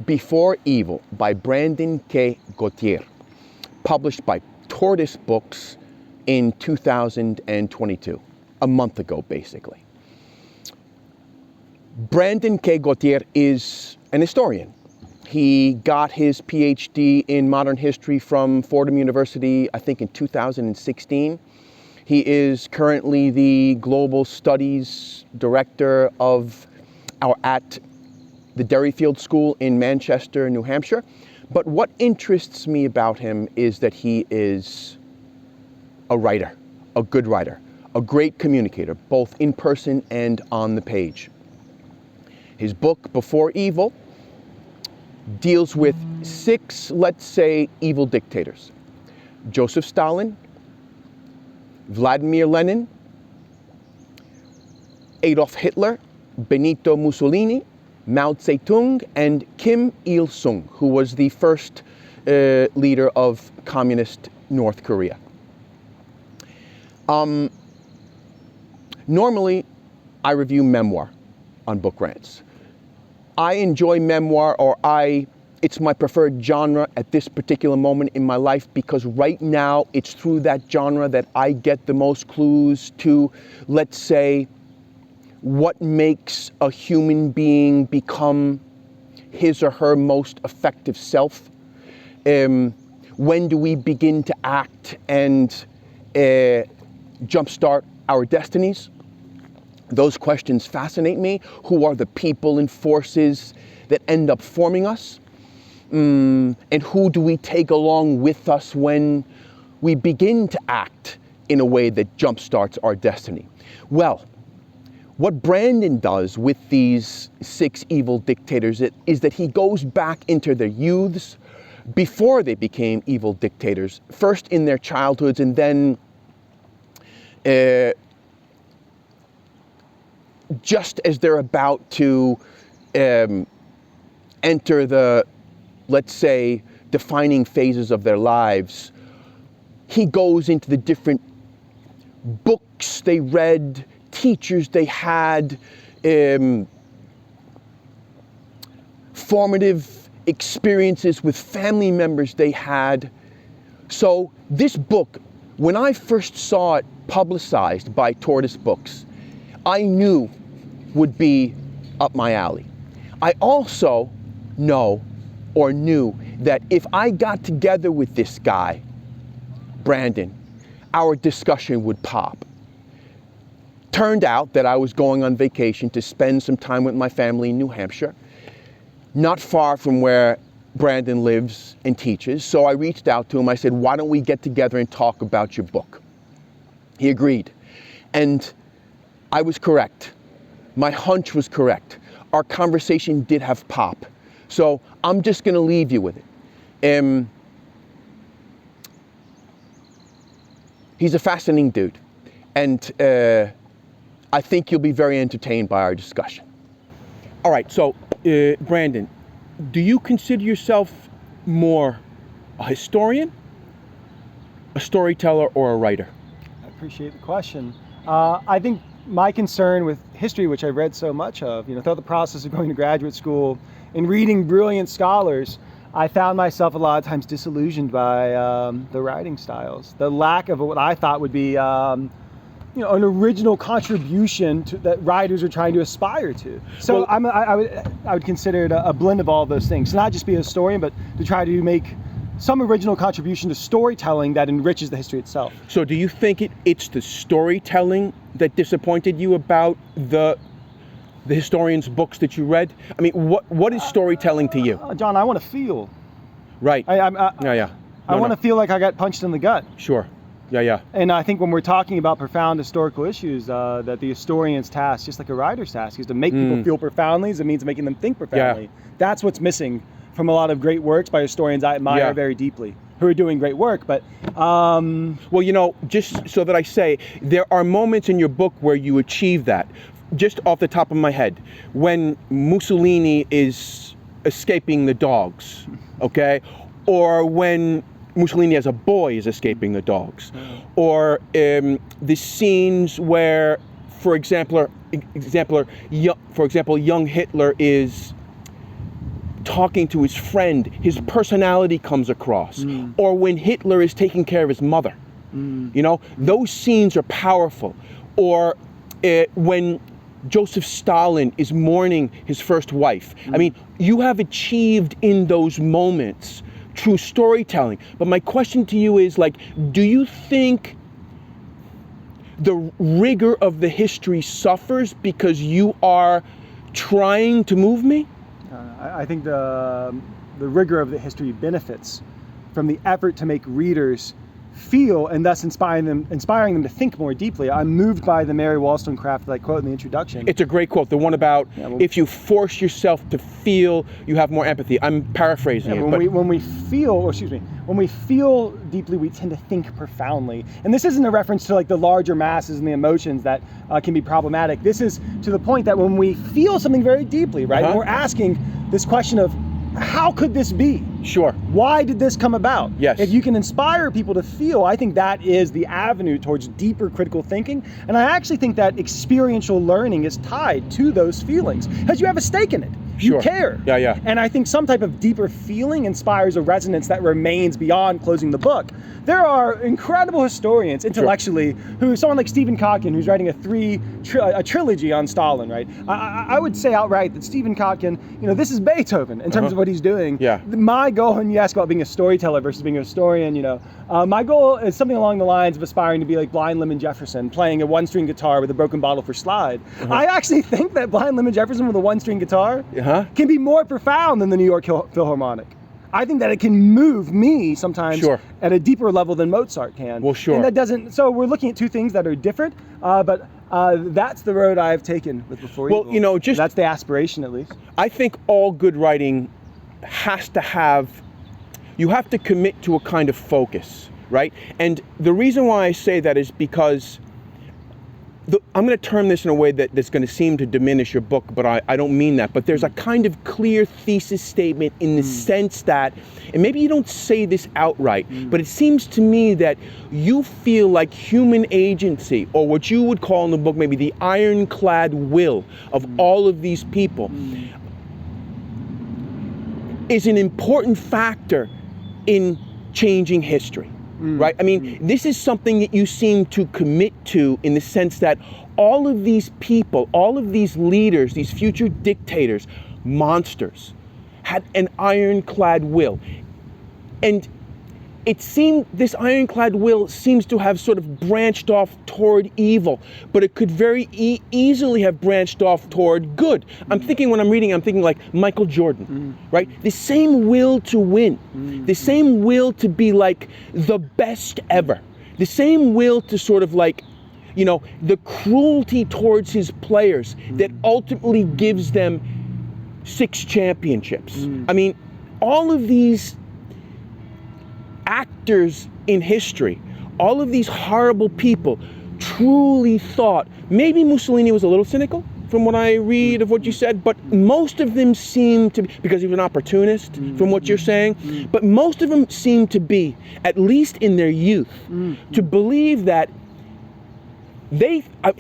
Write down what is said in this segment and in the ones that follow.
Before Evil by Brandon K. Gauthier, published by Tortoise Books in 2022, a month ago, basically. Brandon K. Gauthier is an historian. He got his PhD in modern history from Fordham University, I think in 2016. He is currently the Global Studies Director at the Derryfield School in Manchester, New Hampshire. But what interests me about him is that he is a writer, a good writer, a great communicator, both in person and on the page. His book, Before Evil, deals with 6, let's say, evil dictators. Joseph Stalin, Vladimir Lenin, Adolf Hitler, Benito Mussolini, Mao Zedong, and Kim Il-sung, who was the first leader of communist North Korea. Normally, I review memoir on Book Rants. I enjoy memoir, it's my preferred genre at this particular moment in my life, because right now it's through that genre that I get the most clues to, let's say, what makes a human being become his or her most effective self. When do we begin to act and jumpstart our destinies? Those questions fascinate me. Who are the people and forces that end up forming us? And who do we take along with us when we begin to act in a way that jumpstarts our destiny? Well, what Brandon does with these 6 evil dictators is that he goes back into their youths before they became evil dictators, first in their childhoods and then just as they're about to enter the, let's say, defining phases of their lives. He goes into the different books they read, teachers they had, formative experiences with family members they had. So this book, when I first saw it publicized by Tortoise Books, I knew would be up my alley. I also knew that if I got together with this guy, Brandon, our discussion would pop. Turned out that I was going on vacation to spend some time with my family in New Hampshire, not far from where Brandon lives and teaches. So I reached out to him. I said, why don't we get together and talk about your book? He agreed. And I was correct. My hunch was correct. Our conversation did have pop. So I'm just going to leave you with it. He's a fascinating dude. And I think you'll be very entertained by our discussion. All right, so Brandon, do you consider yourself more a historian, a storyteller, or a writer? I appreciate the question. I think my concern with history, which I've read so much of, throughout the process of going to graduate school and reading brilliant scholars, I found myself a lot of times disillusioned by the writing styles, the lack of what I thought would be an original contribution that writers are trying to aspire to. So I would consider it a blend of all of those things. To not just be a historian, but to try to make some original contribution to storytelling that enriches the history itself. So do you think it's the storytelling that disappointed you about the historians' books that you read? I mean, what is storytelling to you? John, I want to feel. Right. I want to feel like I got punched in the gut. Sure. Yeah. And I think when we're talking about profound historical issues, that the historian's task, just like a writer's task, is to make people feel profoundly. It means making them think profoundly. Yeah. That's what's missing from a lot of great works by historians I admire very deeply, who are doing great work. But well, just so that I say, there are moments in your book where you achieve that. Just off the top of my head, when Mussolini is escaping the dogs, okay, or when Mussolini as a boy is escaping the dogs, or the scenes where, for example, young Hitler is talking to his friend, his personality comes across. Or when Hitler is taking care of his mother. You know, those scenes are powerful. Or when Joseph Stalin is mourning his first wife. I mean, you have achieved in those moments true storytelling. But my question to you is, like, do you think the rigor of the history suffers because you are trying to move me? I think the rigor of the history benefits from the effort to make readers feel, and thus inspiring them to think more deeply. I'm moved by the Mary Wollstonecraft that I quote in the introduction. It's a great quote, the one about if you force yourself to feel, you have more empathy. I'm paraphrasing it. When we feel deeply, we tend to think profoundly. And this isn't a reference to like the larger masses and the emotions that can be problematic. This is to the point that when we feel something very deeply, right, and we're asking this question of, how could this be? Sure. Why did this come about? Yes. If you can inspire people to feel, I think that is the avenue towards deeper critical thinking. And I actually think that experiential learning is tied to those feelings because you have a stake in it. Sure. You care. Yeah. And I think some type of deeper feeling inspires a resonance that remains beyond closing the book. There are incredible historians intellectually who, someone like Stephen Kotkin, who's writing a trilogy on Stalin, right? I would say outright that Stephen Kotkin, this is Beethoven in terms of what he's doing. Yeah. My goal, when you ask about being a storyteller versus being a historian, my goal is something along the lines of aspiring to be like Blind Lemon Jefferson, playing a one-string guitar with a broken bottle for slide. I actually think that Blind Lemon Jefferson with a one-string guitar can be more profound than the New York Philharmonic. I think that it can move me sometimes at a deeper level than Mozart can. Well, sure. And that doesn't, so we're looking at two things that are different, but that's the road I've taken with Before Evil. Well, that's the aspiration at least. I think all good writing has to have, you have to commit to a kind of focus, right? And the reason why I say that is because I'm going to term this in a way that's going to seem to diminish your book, but I don't mean that. But there's a kind of clear thesis statement in the sense that, and maybe you don't say this outright, but it seems to me that you feel like human agency, or what you would call in the book maybe the ironclad will of all of these people, is an important factor in changing history. Right? I mean, this is something that you seem to commit to in the sense that all of these people, all of these leaders, these future dictators, monsters, had an ironclad will. And it seemed, this ironclad will seems to have sort of branched off toward evil, but it could very easily have branched off toward good. I'm thinking, when I'm reading, I'm thinking like Michael Jordan, right? The same will to win, the same will to be like the best ever, the same will to sort of like, the cruelty towards his players that ultimately gives them 6 championships. I mean, all of these actors in history, all of these horrible people truly thought, maybe Mussolini was a little cynical from what I read of what you said, but most of them seem to be, because he was an opportunist from what you're saying, but most of them seem to be, at least in their youth, to believe that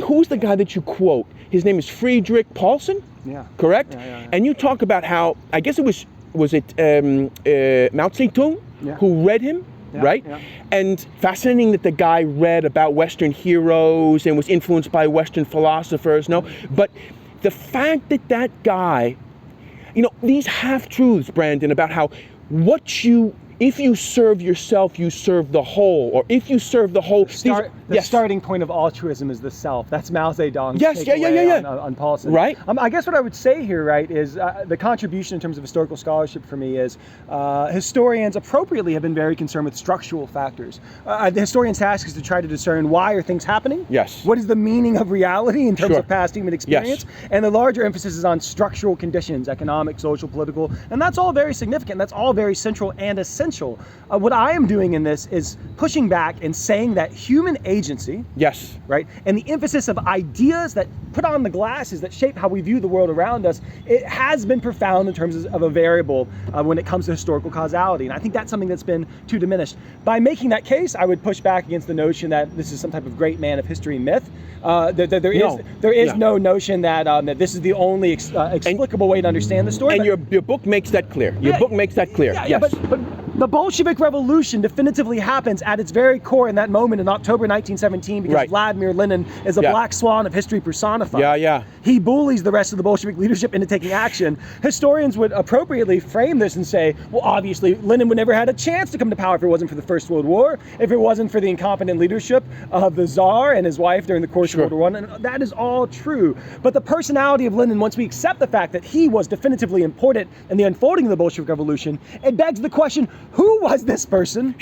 who's the guy that you quote? His name is Friedrich Paulsen? Yeah. Correct? Yeah. And you talk about how, I guess it was Mao Zedong who read him, right? Yeah. And fascinating that the guy read about Western heroes and was influenced by Western philosophers, but the fact that that guy, these half-truths, Brandon, about how if you serve yourself, you serve the whole, or if you serve the whole. The starting point of altruism is the self. That's Mao Zedong's on Paulsen. Right. I guess what I would say here, right, is the contribution in terms of historical scholarship for me is historians appropriately have been very concerned with structural factors. The historian's task is to try to discern why are things happening? Yes. What is the meaning of reality in terms of past human experience? Yes. And the larger emphasis is on structural conditions, economic, social, political, and that's all very significant. That's all very central and essential essential. What I am doing in this is pushing back and saying that human agency, yes, right, and the emphasis of ideas that put on the glasses that shape how we view the world around us, it has been profound in terms of a variable when it comes to historical causality. And I think that's something that's been too diminished. By making that case, I would push back against the notion that this is some type of great man of history myth. There is no notion that that this is the only explicable way to understand the story. And your book makes that clear. Your book makes that clear. Yes. But the Bolshevik Revolution definitively happens at its very core in that moment in October 1917 because Vladimir Lenin is a black swan of history personified. He bullies the rest of the Bolshevik leadership into taking action. Historians would appropriately frame this and say, well, obviously, Lenin would never had a chance to come to power if it wasn't for the First World War, if it wasn't for the incompetent leadership of the Tsar and his wife during the course of World War I, and that is all true. But the personality of Lenin, once we accept the fact that he was definitively important in the unfolding of the Bolshevik Revolution, it begs the question, who was this person?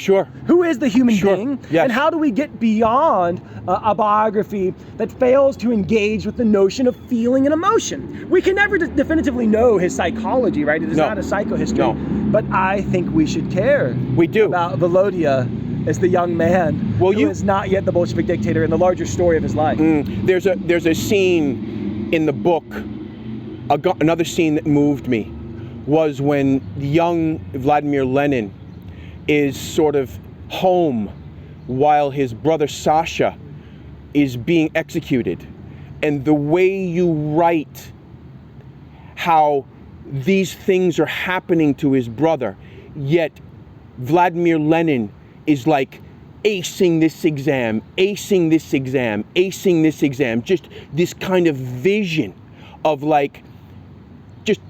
Who is the human being? And how do we get beyond a biography that fails to engage with the notion of feeling and emotion? We can never definitively know his psychology, right? It is not a psychohistory. But I think we should care. We do. About Volodya as the young man who is not yet the Bolshevik dictator in the larger story of his life. There's a scene in the book, another scene that moved me, was when young Vladimir Lenin is sort of home while his brother Sasha is being executed. And the way you write how these things are happening to his brother, yet Vladimir Lenin is like acing this exam, acing this exam, acing this exam, just this kind of vision of like, just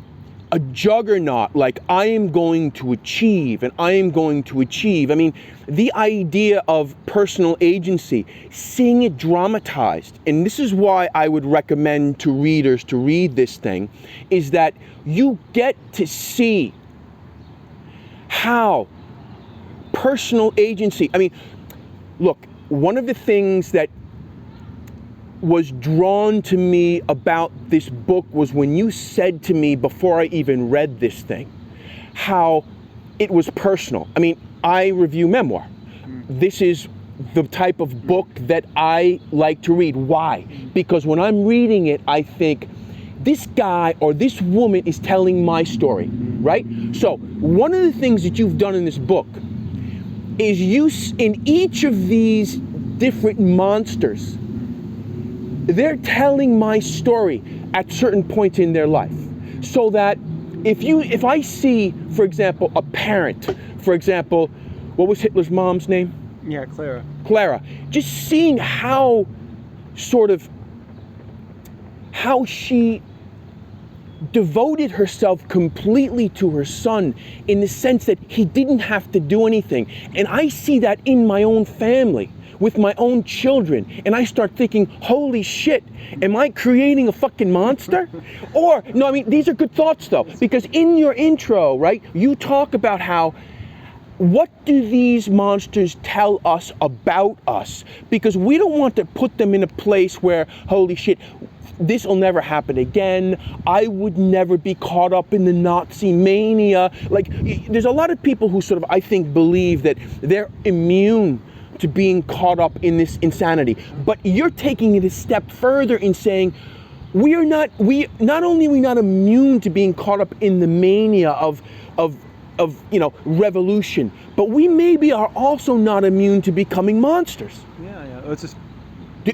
a juggernaut, like I am going to achieve and I am going to achieve. I mean, the idea of personal agency, seeing it dramatized, and this is why I would recommend to readers to read this thing, is that you get to see how personal agency, I mean, look, one of the things that was drawn to me about this book was when you said to me before I even read this thing, how it was personal. I mean, I review memoir. This is the type of book that I like to read. Why? Because when I'm reading it, I think, this guy or this woman is telling my story, right? So one of the things that you've done in this book is you, in each of these different monsters, they're telling my story at certain points in their life. So that if I see, for example, a parent, for example, what was Hitler's mom's name? Yeah, Clara. Clara. Just seeing how she devoted herself completely to her son in the sense that he didn't have to do anything. And I see that in my own family, with my own children, and I start thinking, holy shit, am I creating a fucking monster? Or, no, I mean, these are good thoughts though, because in your intro, right, you talk about how, what do these monsters tell us about us? Because we don't want to put them in a place where, holy shit, this will never happen again. I would never be caught up in the Nazi mania. Like, there's a lot of people who sort of, I think, believe that they're immune to being caught up in this insanity. But you're taking it a step further in saying, not only are we not immune to being caught up in the mania of revolution, but we maybe are also not immune to becoming monsters. Yeah. It's just.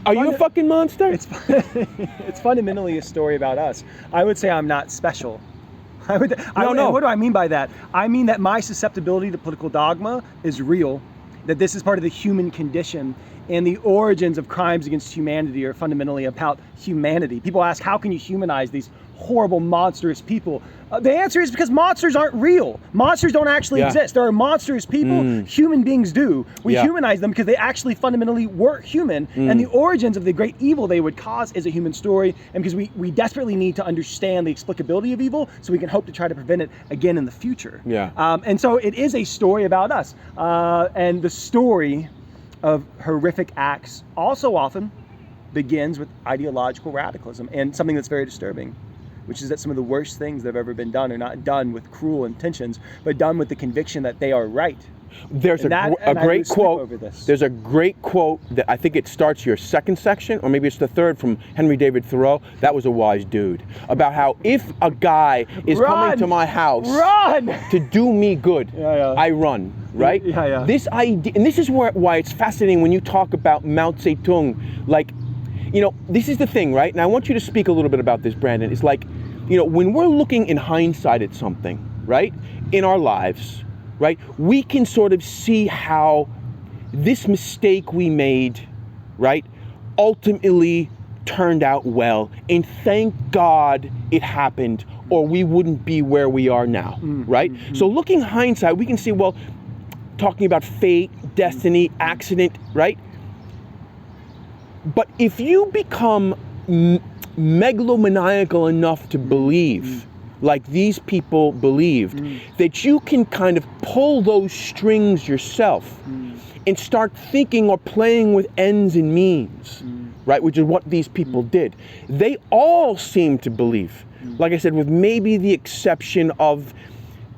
Are you a fucking monster? It's fundamentally a story about us. I would say I'm not special. What do I mean by that? I mean that my susceptibility to political dogma is real, that this is part of the human condition, and the origins of crimes against humanity are fundamentally about humanity. People ask, how can you humanize these horrible, monstrous people? The answer is because monsters aren't real. Monsters don't actually exist. There are monstrous people, human beings do. We humanize them because they actually fundamentally were human, and the origins of the great evil they would cause is a human story, and because we desperately need to understand the explicability of evil so we can hope to try to prevent it again in the future. And so it is a story about us. And the story of horrific acts also often begins with ideological radicalism, and something that's very disturbing. which is that some of the worst things that have ever been done are not done with cruel intentions, but done with the conviction that they are right. There's a great quote. There's a great quote that I think it starts your second section, or maybe it's the third, from Henry David Thoreau. That was a wise dude. About how if a guy is coming to my house to do me good, I run. Right? This idea, and this is why it's fascinating when you talk about Mao Zedong. Like, this is the thing, right? And I want you to speak a little bit about this, Brandon. It's like, when we're looking in hindsight at something, right, in our lives, right, we can sort of see how this mistake we made, right, ultimately turned out well, and thank God it happened, or we wouldn't be where we are now, right? So looking hindsight, we can see, well, talking about fate, destiny, accident, right? But if you become megalomaniacal enough to believe, like these people believed, that you can kind of pull those strings yourself and start thinking or playing with ends and means, right? Which is what these people did. They all seem to believe, like I said, with maybe the exception of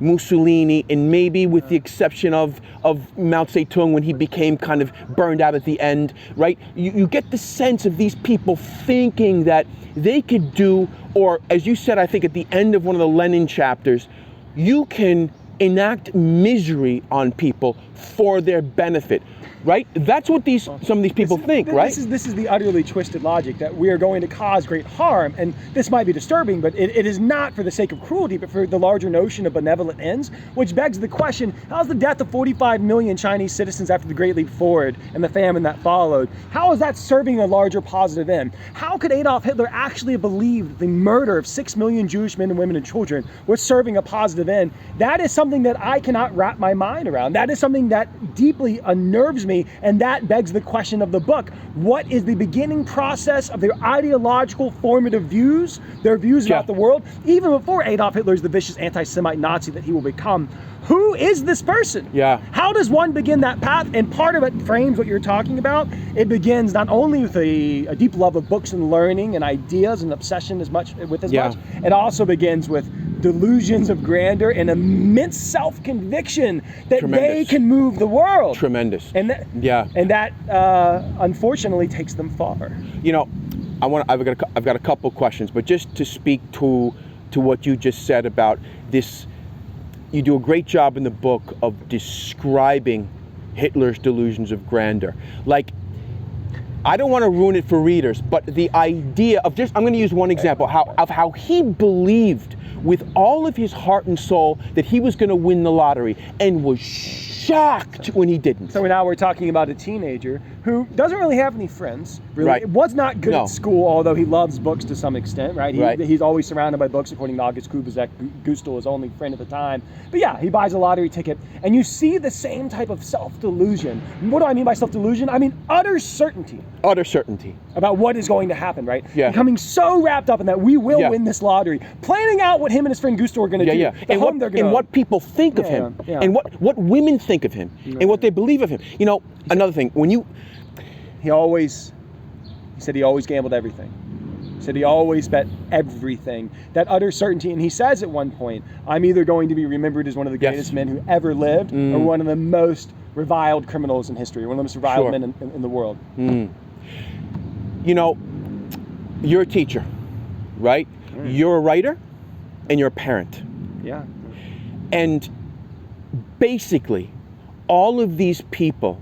Mussolini, and maybe with the exception of Mao Zedong when he became kind of burned out at the end, right? You get the sense of these people thinking that they could do, or as you said, I think at the end of one of the Lenin chapters, you can enact misery on people for their benefit. Right? That's what some of these people think, right? This is the utterly twisted logic that we are going to cause great harm, and this might be disturbing, but it is not for the sake of cruelty, but for the larger notion of benevolent ends, which begs the question, how's the death of 45 million Chinese citizens after the Great Leap Forward and the famine that followed, how is that serving a larger positive end? How could Adolf Hitler actually have believed the murder of 6 million Jewish men and women and children was serving a positive end? That is something that I cannot wrap my mind around. That is something that deeply unnerves me. And that begs the question of the book. What is the beginning process of their ideological formative views, their views about the world, even before Adolf Hitler is the vicious anti-Semite Nazi that he will become? Who is this person? How does one begin that path? And part of it frames what you're talking about. It begins not only with a deep love of books and learning and ideas and obsession as much. It also begins with delusions of grandeur and immense self-conviction that they can move the world. Tremendous. And that unfortunately takes them far. I've got a couple questions, but just to speak to what you just said about this, you do a great job in the book of describing Hitler's delusions of grandeur. Like, I don't want to ruin it for readers, but the idea of I'm going to use one example, how he believed with all of his heart and soul that he was going to win the lottery, and was shocked when he didn't. So now we're talking about a teenager who doesn't really have any friends, really. Was not good at school, although he loves books to some extent, right? He's always surrounded by books, according to August Kubizek, Gustl, his only friend at the time. But yeah, he buys a lottery ticket, and you see the same type of self-delusion. What do I mean by self-delusion? I mean utter certainty. Utter certainty. About what is going to happen, right? Becoming so wrapped up in that we will win this lottery, planning out what him and his friend Gustl are going to do. And what people think of him, and what women think of him, and what they believe of him. Another thing, he said he always gambled everything. He said he always bet everything. That utter certainty, and he says at one point, I'm either going to be remembered as one of the greatest men who ever lived, or one of the most reviled criminals in history, one of the most reviled men in the world. You're a teacher, right? You're a writer, and you're a parent. And basically, all of these people,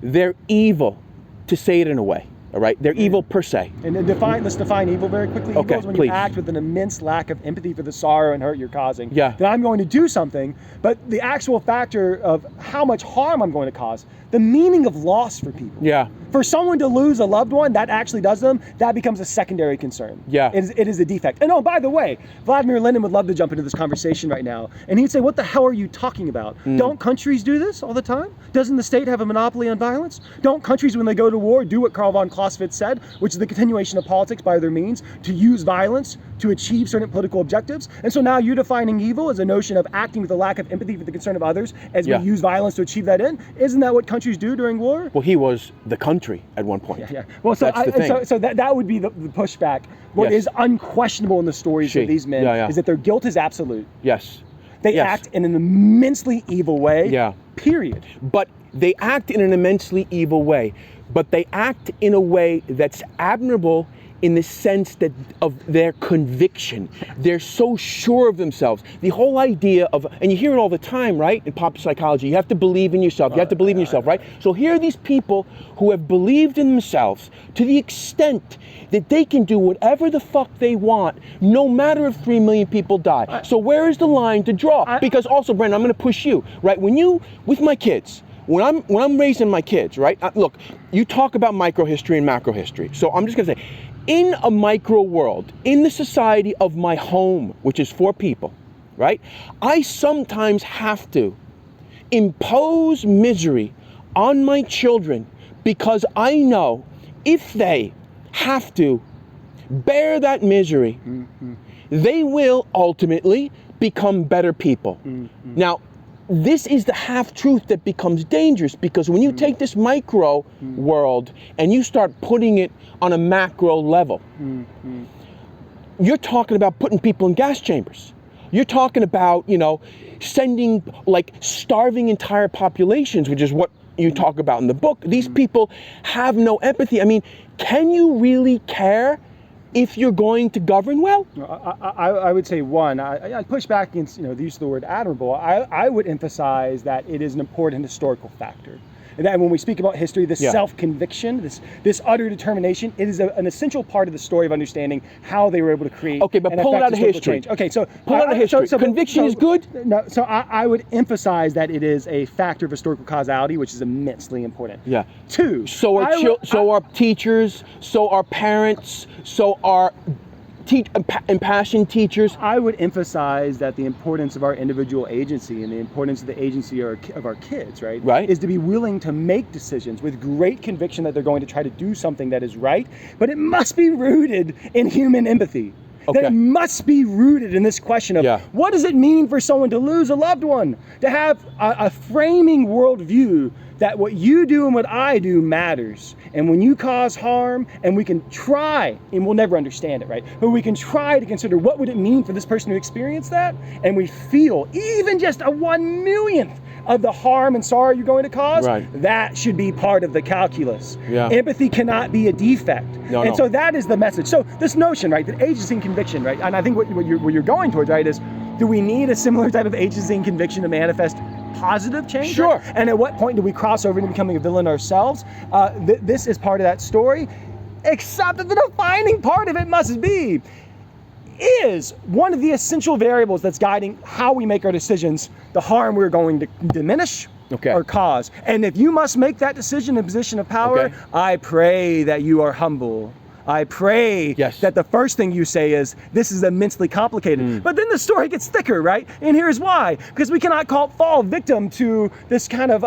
they're evil, to say it in a way. All right, they're evil per se. And let's define evil very quickly. Evil is when you act with an immense lack of empathy for the sorrow and hurt you're causing. That I'm going to do something, but the actual factor of how much harm I'm going to cause, the meaning of loss for people. For someone to lose a loved one, that actually does them, that becomes a secondary concern. It is a defect. And oh, by the way, Vladimir Lenin would love to jump into this conversation right now, and he'd say, what the hell are you talking about? Don't countries do this all the time? Doesn't the state have a monopoly on violence? Don't countries, when they go to war, do what Karl von Clausewitz said, which is the continuation of politics by other means, to use violence to achieve certain political objectives. And so now you're defining evil as a notion of acting with a lack of empathy for the concern of others as we use violence to achieve that end. Isn't that what countries do during war? Well, he was the country at one point. Yeah. Well, so that's the thing. So that would be the pushback. What is unquestionable in the stories of these men is that their guilt is absolute. Yes. They act in an immensely evil way. Yeah. Period. But they act in an immensely evil way. But they act in a way that's admirable in the sense that of their conviction. They're so sure of themselves. The whole idea of, and you hear it all the time, right? In pop psychology, you have to believe in yourself. You have to believe in yourself, right? So here are these people who have believed in themselves to the extent that they can do whatever the fuck they want, no matter if 3 million people die. So where is the line to draw? Because also, Brendan, I'm going to push you, right? When you, with my kids, when I'm raising my kids, right? Look, you talk about microhistory and macrohistory. So I'm just going to say, in a micro world, in the society of my home, which is 4 people, right? I sometimes have to impose misery on my children because I know if they have to bear that misery, they will ultimately become better people. Now, this is the half-truth that becomes dangerous, because when you take this micro world and you start putting it on a macro level, you're talking about putting people in gas chambers. You're talking about, sending, like, starving entire populations, which is what you talk about in the book. These people have no empathy. I mean, can you really care if you're going to govern well? I would say, one, I'd push back against the use of the word admirable. I would emphasize that it is an important historical factor. And that when we speak about history, this self-conviction, this utter determination, it is an essential part of the story of understanding how they were able to create. Okay, but pull it out of history. Change. Okay, so pull it out of history. Conviction is good? No, so I would emphasize that it is a factor of historical causality, which is immensely important. Yeah. 2. So are teachers, so are parents, so are impassioned teachers. I would emphasize that the importance of our individual agency and the importance of the agency of our kids, right, is to be willing to make decisions with great conviction that they're going to try to do something that is right, but it must be rooted in human empathy. Okay. That it must be rooted in this question of what does it mean for someone to lose a loved one, to have a framing worldview that what you do and what I do matters. And when you cause harm, and we can try, and we'll never understand it, right? But we can try to consider what would it mean for this person to experience that, and we feel even just a 1/1,000,000th of the harm and sorrow you're going to cause, that should be part of the calculus. Empathy cannot be a defect. So that is the message. So this notion, right, that agency and conviction, right, and I think what you're going towards, right, is do we need a similar type of agency and conviction to manifest positive change? Sure. Right? And at what point do we cross over into becoming a villain ourselves? This is part of that story, except that the defining part of it must be, is one of the essential variables that's guiding how we make our decisions, the harm we're going to diminish or cause. And if you must make that decision in a position of power, I pray that you are humble. I pray that the first thing you say is, this is immensely complicated. But then the story gets thicker, right? And here's why. Because we cannot fall victim to this kind of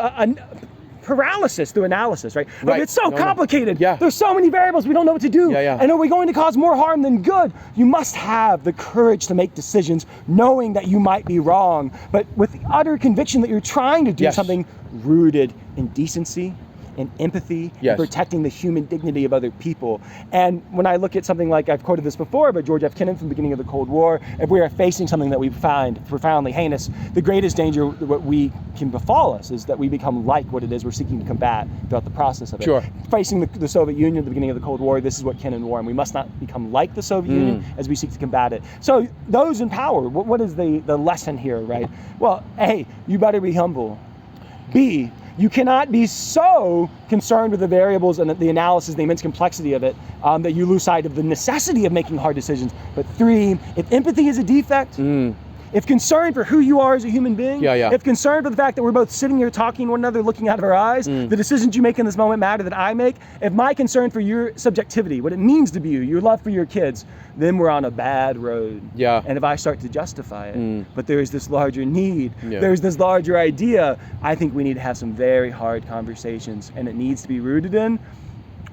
paralysis through analysis, right? But it's so complicated. There's so many variables, we don't know what to do. And are we going to cause more harm than good? You must have the courage to make decisions knowing that you might be wrong, but with the utter conviction that you're trying to do something rooted in decency and empathy, and protecting the human dignity of other people. And when I look at something like, I've quoted this before, but George F. Kennan from the beginning of the Cold War, if we are facing something that we find profoundly heinous, the greatest danger what we can befall us is that we become like what it is we're seeking to combat throughout the process of it. Facing the Soviet Union at the beginning of the Cold War, this is what Kennan warned. We must not become like the Soviet Union as we seek to combat it. So those in power, what is the lesson here, right? Well, A, you better be humble. B, you cannot be so concerned with the variables and the analysis, the immense complexity of it, that you lose sight of the necessity of making hard decisions. But 3, if empathy is a defect, if concern for who you are as a human being, if concern for the fact that we're both sitting here talking to one another, looking out of our eyes, the decisions you make in this moment matter that I make, if my concern for your subjectivity, what it means to be you, your love for your kids, then we're on a bad road. And if I start to justify it, but there's this larger need, there's this larger idea, I think we need to have some very hard conversations, and it needs to be rooted in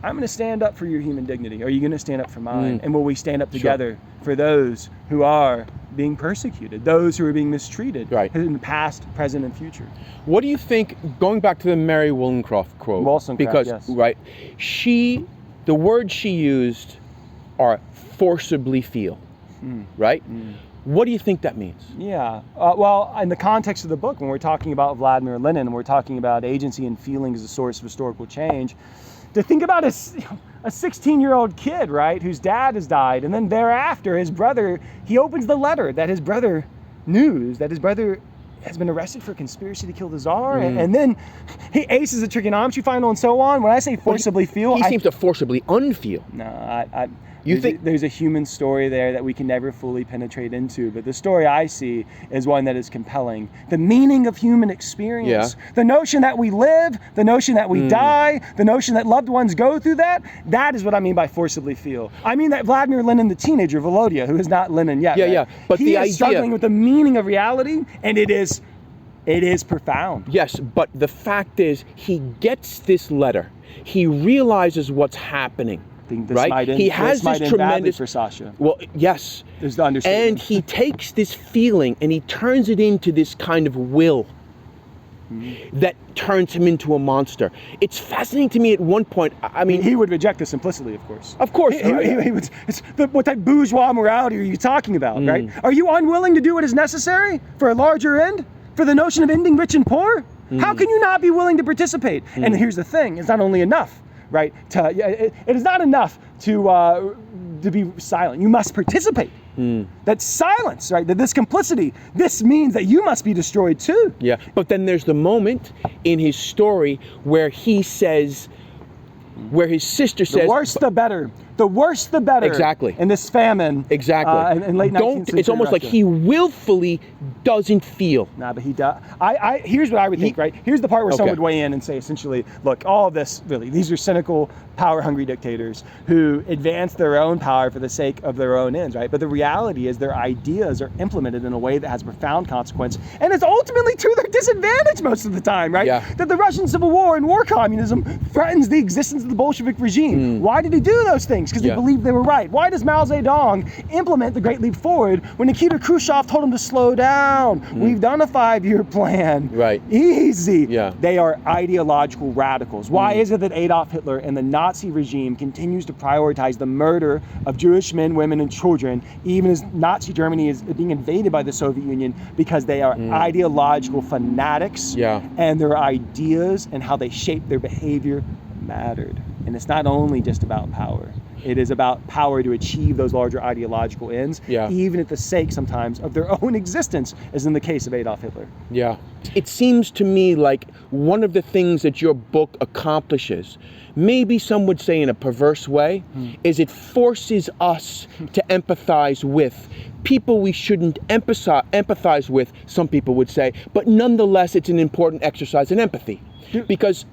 I'm going to stand up for your human dignity. Are you going to stand up for mine? Mm. And will we stand up together for those who are being persecuted, those who are being mistreated in the past, present, and future? What do you think, going back to the Mary Wollstonecraft quote, Wollstonecraft, because, yes. The words she used are forcibly feel, right? Mm. What do you think that means? Yeah, well, in the context of the book, when we're talking about Vladimir Lenin, and we're talking about agency and feeling as a source of historical change, to think about a 16-year-old kid, right, whose dad has died, and then thereafter his brother, he opens the letter that his brother that his brother has been arrested for conspiracy to kill the Tsar, and then he aces a trigonometry final and so on. When I say forcibly feel, he seems to forcibly unfeel. No, you think there's a human story there that we can never fully penetrate into, but the story I see is one that is compelling. The meaning of human experience, the notion that we live, the notion that we die, the notion that loved ones go through that is what I mean by forcibly feel. I mean that Vladimir Lenin, the teenager, Volodya, who is not Lenin yet, but he is struggling with the meaning of reality, and it is profound. Yes, but the fact is, he gets this letter. He realizes what's happening. He has this tremendous for Sasha. Well, yes. There's the understanding. And he takes this feeling and he turns it into this kind of will that turns him into a monster. It's fascinating to me at one point. I mean, he would reject this implicitly, of course. Of course. He would, what type of bourgeois morality are you talking about, right? Are you unwilling to do what is necessary for a larger end? For the notion of ending rich and poor? How can you not be willing to participate? And here's the thing, it's not only enough, right? It is not enough to be silent. You must participate. That silence, right? That this complicity, this means that you must be destroyed too. Yeah, but then there's the moment in his story where he says, where his sister says, the worse the better. The worse the better. Exactly. In this famine. Exactly. In late 19th century It's almost Russia. like he willfully doesn't feel. Nah, but he does. Here's what I would think, right? Here's the part where someone would weigh in and say, essentially, look, all of this, really, these are cynical, power-hungry dictators who advance their own power for the sake of their own ends, right? But the reality is their ideas are implemented in a way that has profound consequence, and it's ultimately to their disadvantage most of the time, right? Yeah. That the Russian Civil War and war communism threatens the existence of the Bolshevik regime. Why did he do those things? Because he believed they were right. Why does Mao Zedong implement the Great Leap Forward when Nikita Khrushchev told him to slow down? We've done a 5-year plan. Right. Easy. Yeah. They are ideological radicals. Why is it that Adolf Hitler and the Nazi regime continues to prioritize the murder of Jewish men, women, and children, even as Nazi Germany is being invaded by the Soviet Union? Because they are ideological fanatics, and their ideas and how they shape their behavior mattered. And it's not only just about power. It is about power to achieve those larger ideological ends, even at the sake sometimes of their own existence, as in the case of Adolf Hitler. Yeah. It seems to me like one of the things that your book accomplishes, maybe some would say in a perverse way, is it forces us to empathize with people we shouldn't empathize with, some people would say, but nonetheless it's an important exercise in empathy. Because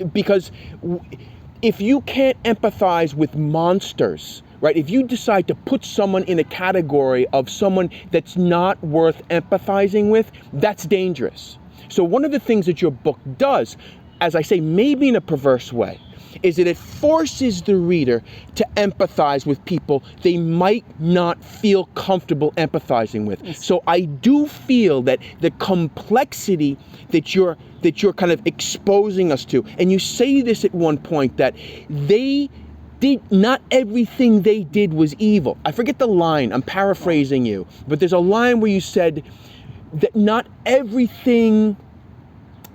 if you can't empathize with monsters, right? If you decide to put someone in a category of someone that's not worth empathizing with, that's dangerous. So one of the things that your book does, as I say, maybe in a perverse way, is that it forces the reader to empathize with people they might not feel comfortable empathizing with. So I do feel that the complexity that you're kind of exposing us to, and you say this at one point, that not everything they did was evil. I forget the line, I'm paraphrasing you, but there's a line where you said that not everything,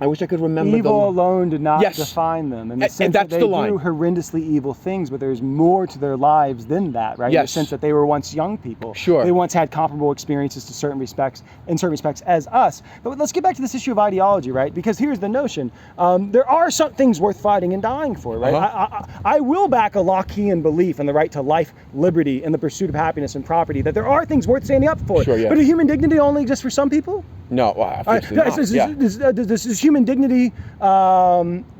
I wish I could remember. Evil alone did not define them. In the sense and that's that they the line. do horrendously evil things, but there's more to their lives than that, right? Yes. In the sense that they were once young people. Sure. They once had comparable experiences in certain respects as us. But let's get back to this issue of ideology, right? Because here's the notion. There are some things worth fighting and dying for, right? I will back a Lockean belief in the right to life, liberty, and the pursuit of happiness and property, that there are things worth standing up for. Sure, yeah. But does human dignity only exist for some people? No, well, obviously not. Does human dignity,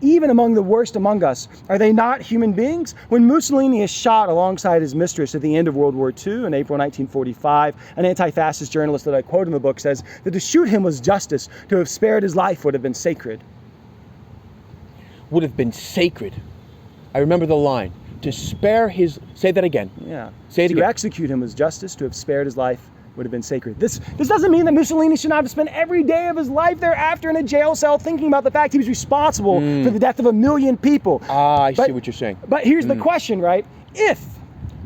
even among the worst among us, are they not human beings? When Mussolini is shot alongside his mistress at the end of World War II in April 1945, an anti-fascist journalist that I quote in the book says that to shoot him was justice, to have spared his life would have been sacred. Would have been sacred. I remember the line. to spare his, say that again. Yeah. Say it to again. execute him was justice. To have spared his life would have been sacred. This doesn't mean that Mussolini should not have spent every day of his life thereafter in a jail cell thinking about the fact he was responsible for the death of 1 million people. I see what you're saying. But here's the question, right? If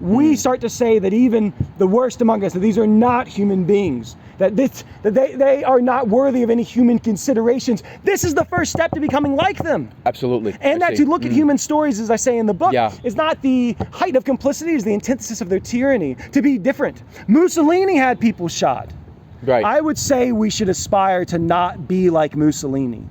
we start to say that even the worst among us, that these are not human beings, that they are not worthy of any human considerations, this is the first step to becoming like them. Absolutely. And that to look at human stories, as I say in the book, is not the height of complicity, is the antithesis of their tyranny, to be different. Mussolini had people shot. Right. I would say we should aspire to not be like Mussolini.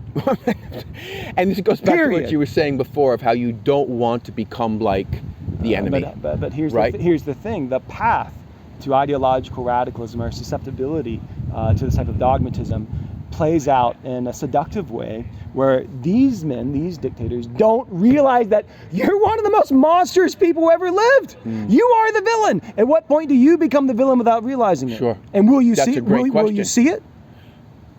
And this goes back Period. to what you were saying before of how you don't want to become like the enemy. But here's, right? here's the thing. The path to ideological radicalism or susceptibility to this type of dogmatism plays out in a seductive way where these men, these dictators, don't realize that you're one of the most monstrous people who ever lived. You are the villain. At what point do you become the villain without realizing it? Sure. And will you That's see a it? great Will you see it?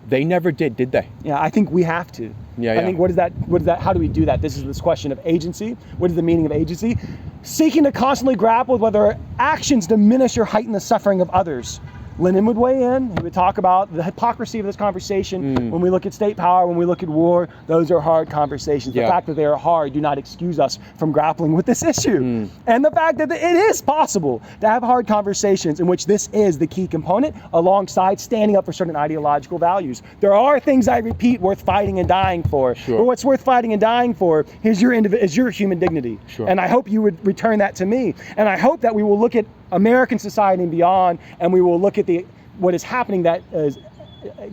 They never did they? Yeah, I think we have to. Yeah, I think what is that? How do we do that? This is this question of agency. What is the meaning of agency? Seeking to constantly grapple with whether our actions diminish or heighten the suffering of others. Lenin would weigh in. He would talk about the hypocrisy of this conversation. When we look at state power, when we look at war, those are hard conversations. The fact that they are hard do not excuse us from grappling with this issue. And the fact that it is possible to have hard conversations in which this is the key component alongside standing up for certain ideological values. There are things, I repeat, worth fighting and dying for. Sure. But what's worth fighting and dying for is your human dignity. Sure. And I hope you would return that to me. And I hope that we will look at American society and beyond, and we will look at what is happening that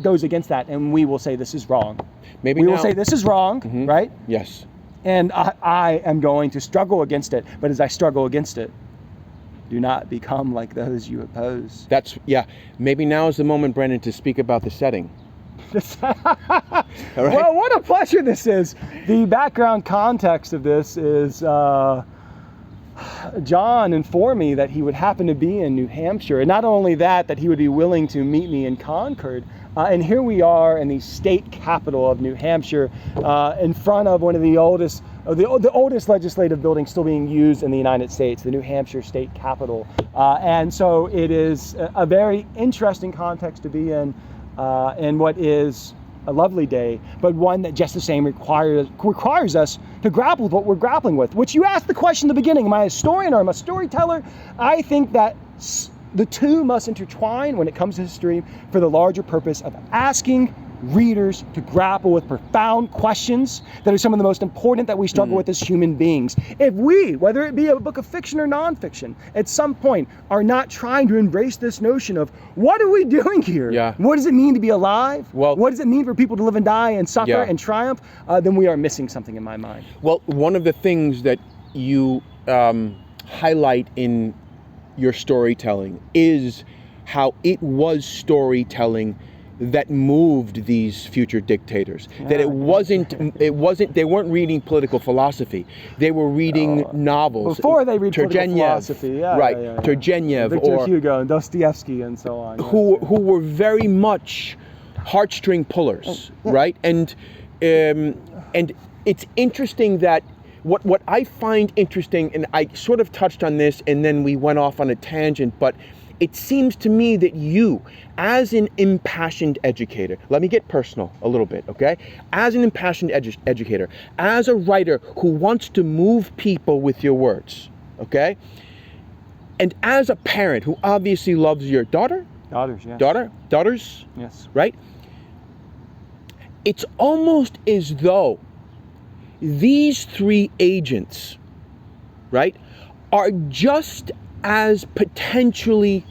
goes against that, and we will say this is wrong. We will say this is wrong, right? Yes. And I am going to struggle against it, but as I struggle against it, do not become like those you oppose. Maybe now is the moment, Brendan, to speak about the setting. All right. Well, what a pleasure this is. The background context of this is John informed me that he would happen to be in New Hampshire, and not only that he would be willing to meet me in Concord. And here we are in the state capital of New Hampshire, in front of one of the oldest legislative buildings still being used in the United States, the New Hampshire State Capitol. And so it is a very interesting context to be in what is a lovely day, but one that just the same requires us to grapple with what we're grappling with. Which you asked the question in the beginning, am I a historian or am I a storyteller? I think that the two must intertwine when it comes to history for the larger purpose of asking readers to grapple with profound questions that are some of the most important that we struggle with as human beings. If we, whether it be a book of fiction or nonfiction, at some point are not trying to embrace this notion of what are we doing here? Yeah. What does it mean to be alive? Well, what does it mean for people to live and die and suffer and triumph? Then we are missing something in my mind. Well, one of the things that you highlight in your storytelling is how it was storytelling that moved these future dictators. That it wasn't, they weren't reading political philosophy. They were reading novels. Before they read political philosophy, Turgenev Victor or Hugo and Dostoevsky and so on. Who were very much heartstring pullers, right? And it's interesting that what I find interesting, and I sort of touched on this and then we went off on a tangent, but it seems to me that you, as an impassioned educator, let me get personal a little bit, okay? As an impassioned educator, as a writer who wants to move people with your words, okay? And as a parent who obviously loves your daughter? Daughters, yes. Daughters? Yes. Right? It's almost as though these three agents, right, are just as potentially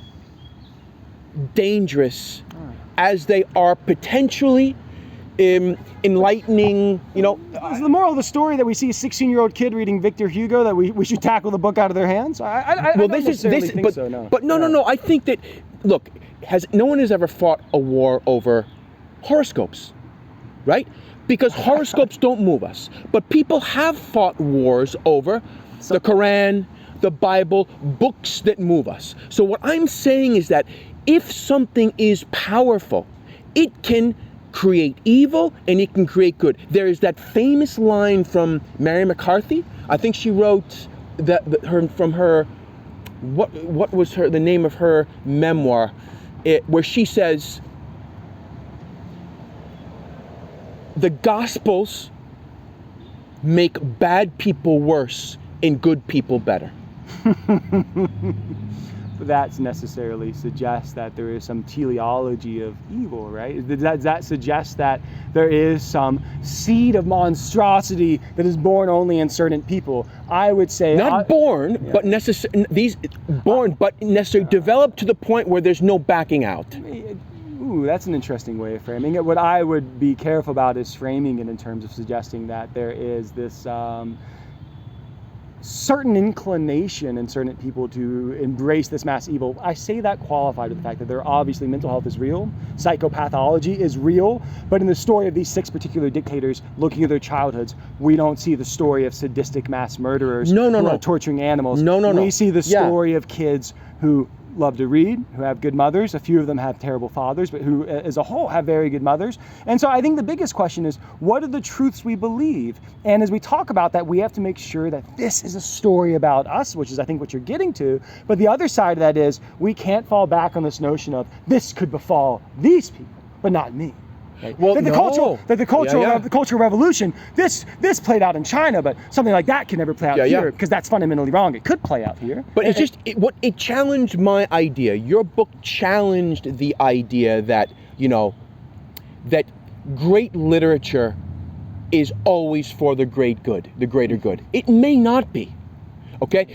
dangerous as they are potentially enlightening, Is the moral of the story that we see a 16-year-old kid reading Victor Hugo that we should tackle the book out of their hands? I don't necessarily think so, no. But no. I think that, look, no one has ever fought a war over horoscopes, right? Because horoscopes don't move us. But people have fought wars over the Quran, the Bible, books that move us. So what I'm saying is that if something is powerful, it can create evil and it can create good. There is that famous line from Mary McCarthy. I think she wrote what was the name of her memoir, where she says, the Gospels make bad people worse and good people better. That necessarily suggests that there is some teleology of evil, right? Does that suggest that there is some seed of monstrosity that is born only in certain people? I would say but necessarily developed to the point where there's no backing out. Ooh, that's an interesting way of framing it. What I would be careful about is framing it in terms of suggesting that there is this certain inclination in certain people to embrace this mass evil. I say that qualified with the fact that there obviously mental health is real, psychopathology is real, but in the story of these 6 particular dictators, looking at their childhoods, we don't see the story of sadistic mass murderers who are torturing animals. We see the story of kids who love to read, who have good mothers. A few of them have terrible fathers, but who as a whole have very good mothers. And so I think the biggest question is, what are the truths we believe? And as we talk about that, we have to make sure that this is a story about us, which is I think what you're getting to. But the other side of that is, we can't fall back on this notion of this could befall these people, but not me. Right? Well, the Cultural Revolution, this played out in China, but something like that can never play out here because that's fundamentally wrong. It could play out here. But it challenged my idea. Your book challenged the idea that, that great literature is always for the great good, the greater good. It may not be. Okay?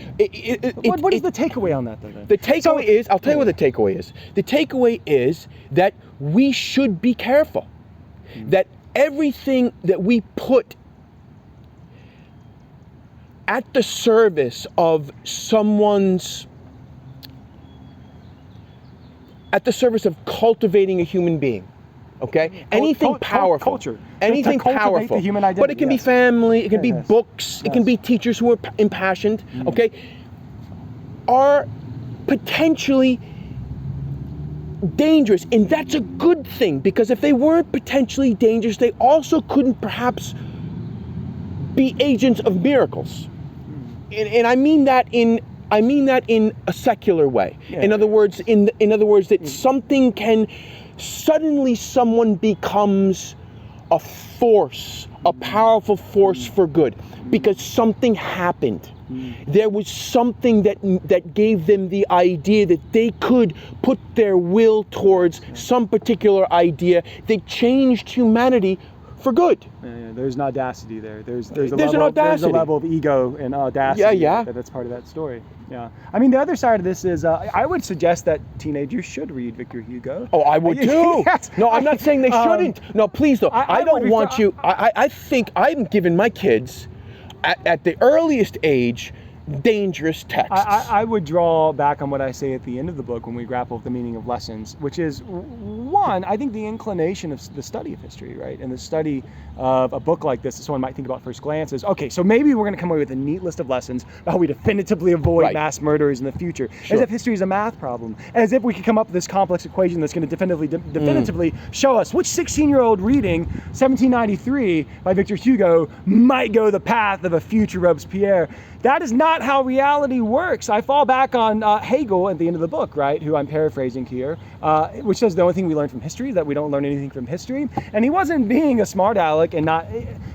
What is the takeaway on that, though? Then? The takeaway is, I'll tell you what the takeaway is. The takeaway is that we should be careful. That everything that we put at the service of cultivating a human being, okay? Anything powerful. Culture. Anything powerful. The human identity, but it can be family, it can be books, it can be teachers who are impassioned, okay? Are potentially dangerous, and that's a good thing, because if they weren't potentially dangerous, they also couldn't perhaps be agents of miracles. And I mean that in a secular way. In other words, that something can suddenly someone becomes a force, a powerful force for good, because something happened. There was something that gave them the idea that they could put their will towards some particular idea that changed humanity for good. There's an audacity there. There's a level of ego and audacity that's part of that story. Yeah. I mean, the other side of this is, I would suggest that teenagers should read Victor Hugo. Oh, I would too. Yes. No, I'm not saying they shouldn't. No, please don't. I don't want you. I think I'm giving my kids, at the earliest age, dangerous texts. I would draw back on what I say at the end of the book when we grapple with the meaning of lessons, which is, one, I think the inclination of the study of history, right? And the study of a book like this, that someone might think about first glance, is, okay, so maybe we're going to come away with a neat list of lessons about how we definitively avoid mass murderers in the future. Sure. As if history is a math problem. As if we could come up with this complex equation that's going to definitively show us which 16-year-old reading 1793 by Victor Hugo might go the path of a future Robespierre. That is not how reality works. I fall back on Hegel at the end of the book, right, who I'm paraphrasing here, which says the only thing we learn from history is that we don't learn anything from history. And he wasn't being a smart aleck, and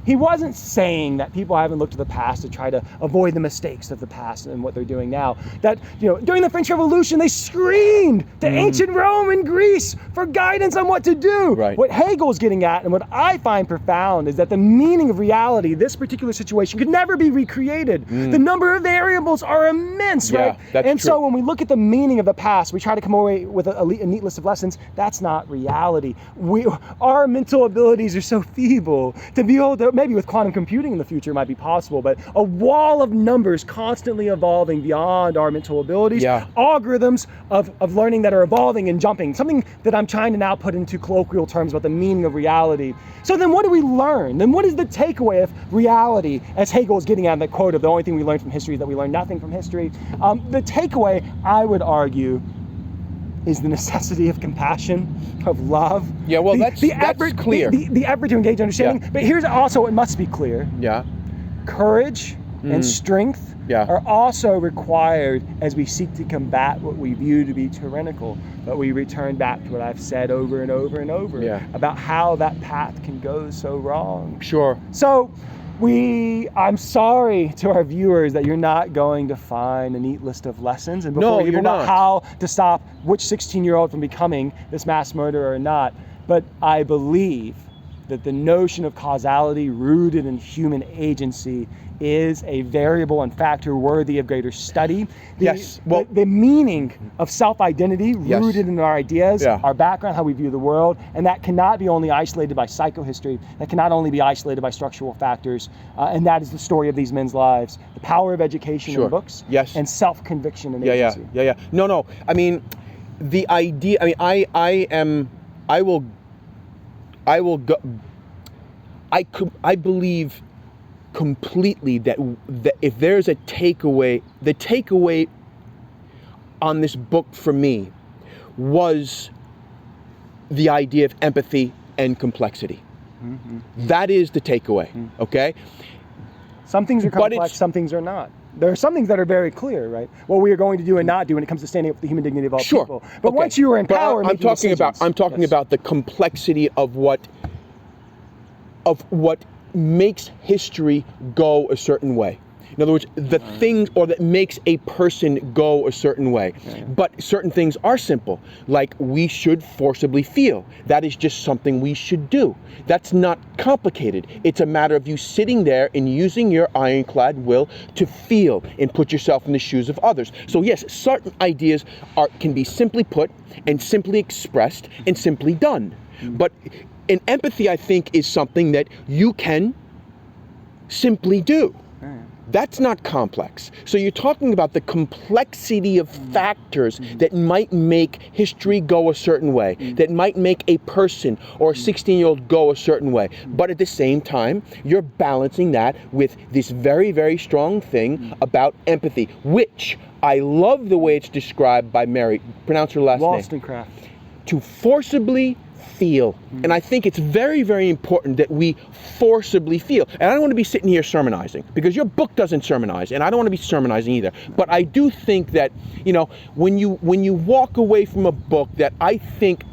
he wasn't saying that people haven't looked to the past to try to avoid the mistakes of the past and what they're doing now. That, during the French Revolution, they screamed to ancient Rome and Greece for guidance on what to do. Right. What Hegel's getting at, and what I find profound, is that the meaning of reality, this particular situation, could never be recreated. The number of variables are immense, right? That's and true. So when we look at the meaning of the past, we try to come away with a neat list of lessons. That's not reality. Our mental abilities are so feeble to be able to, maybe with quantum computing in the future it might be possible, but a wall of numbers constantly evolving beyond our mental abilities, algorithms of learning that are evolving and jumping, something that I'm trying to now put into colloquial terms about the meaning of reality. So then what do we learn? Then what is the takeaway of reality, as Hegel is getting at in that quote of the only thing we learn from history is that we learn nothing from history? The takeaway, I would argue, is the necessity of compassion, of love. Yeah, well, that's clear. The effort to engage understanding. Yeah. But here's also what must be clear. Yeah. Courage and strength are also required as we seek to combat what we view to be tyrannical. But we return back to what I've said over and over and over about how that path can go so wrong. Sure. So I'm sorry to our viewers that you're not going to find a neat list of lessons and before we about how to stop which 16-year-old from becoming this mass murderer or not. But I believe that the notion of causality rooted in human agency is a variable and factor worthy of greater study. The meaning of self-identity rooted in our ideas, our background, how we view the world, and that cannot be only isolated by psychohistory, that cannot only be isolated by structural factors, and that is the story of these men's lives. The power of education in books, and self-conviction in agency. No, I mean, the idea, I believe completely that if there's a takeaway, the takeaway on this book for me was the idea of empathy and complexity. That is the takeaway, okay? Some things are complex, some things are not. There are some things that are very clear, right? What we are going to do and not do when it comes to standing up for the human dignity of all people. But once you are in power, I'm talking about the complexity of what makes history go a certain way. In other words, the things or that makes a person go a certain way. But certain things are simple, like we should forcibly feel. That is just something we should do. That's not complicated. It's a matter of you sitting there and using your ironclad will to feel and put yourself in the shoes of others. So yes, certain ideas can be simply put and simply expressed and simply done. But and empathy, I think, is something that you can simply do. That's not complex. So you're talking about the complexity of factors that might make history go a certain way, that might make a person or a 16-year-old go a certain way. But at the same time, you're balancing that with this very, very strong thing about empathy, which I love the way it's described by Mary. Pronounce her last name. Wollstonecraft. To forcibly feel. And I think it's very, very important that we forcibly feel. And I don't want to be sitting here sermonizing, because your book doesn't sermonize, and I don't want to be sermonizing either. But I do think that, when you walk away from a book that I think,